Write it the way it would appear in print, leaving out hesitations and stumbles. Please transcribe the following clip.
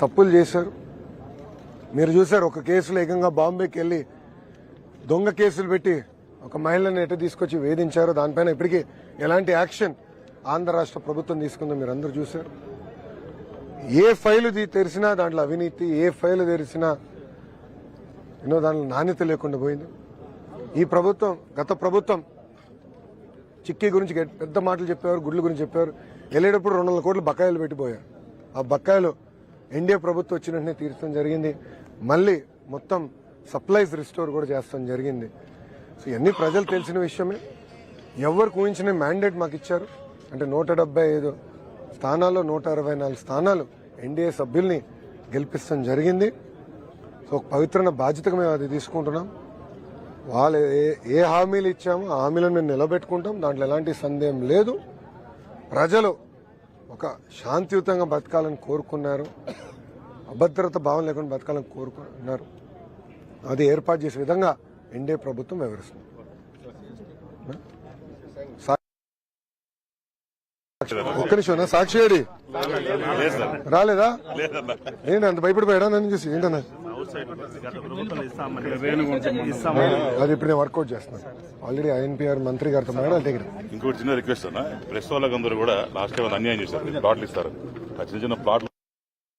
తప్పులు చేశారు. మీరు చూశారు, ఒక కేసులో ఏకంగా బాంబేకి వెళ్లి దొంగ కేసులు పెట్టి ఒక మహిళను ఎటు తీసుకొచ్చి వేధించారు. దానిపైన ఇప్పటికీ ఎలాంటి యాక్షన్ ఆంధ్ర రాష్ట్ర ప్రభుత్వం తీసుకుందో మీరు అందరూ చూశారు. ఏ ఫైలు తెరిచినా దాంట్లో అవినీతి, ఏ ఫైలు తెరిచినా దాంట్లో నాణ్యత లేకుండా పోయింది. ఈ ప్రభుత్వం, గత ప్రభుత్వం చిక్కీ గురించి పెద్ద మాటలు చెప్పేవారు, గుడ్ల గురించి చెప్పేవారు. వెళ్ళేటప్పుడు 200 కోట్లు బకాయిలు పెట్టిపోయారు. ఆ బకాయిలు ఎన్డీఏ ప్రభుత్వం వచ్చిన వెంటనే తీర్చడం జరిగింది. మళ్ళీ మొత్తం సప్లైస్ రిస్టోర్ కూడా చేస్తాం జరిగింది. సో ఇవన్నీ ప్రజలు తెలిసిన విషయమే. ఎవరికి ఊహించిన మ్యాండేట్ మాకు ఇచ్చారు. అంటే 175 స్థానాల్లో 164 స్థానాలు ఎన్డీఏ సభ్యుల్ని గెలిపిస్తాం జరిగింది. సో ఒక పవిత్రమైన బాధ్యతగా మేము అది తీసుకుంటున్నాం. వాళ్ళు ఏ హామీలు ఇచ్చామో ఆ హామీలను మేము నిలబెట్టుకుంటాం. దాంట్లో ఎలాంటి సందేహం లేదు. ప్రజలు ఒక శాంతియుతంగా బతకాలని కోరుకున్నారు, అభద్రత భావం లేకుండా బతకాలని కోరుకున్నారు. అది ఏర్పాటు చేసే విధంగా ఎన్డీఏ ప్రభుత్వం వివరిస్తుంది. ఒక్క నిమిషం, సాక్షి ఏడి రాలేదా? ఏంటి అంత భయపడిపోయాడా నన్ను చూసి? ఏంటన్నా అది ఇప్పుడు నేను వర్కౌట్ చేస్తున్నాను. ఆల్రెడీ ఐఎన్పీఆర్ మంత్రి గారితో దగ్గర. ఇంకోటి చిన్న రిక్వెస్ట్ అన్న, ప్రెస్ వాళ్ళకందరూ కూడా లాస్ట్ టైం అన్యాయం చేశారు. ప్లాట్లు ఇస్తారు, చిన్న చిన్న ప్లాట్లు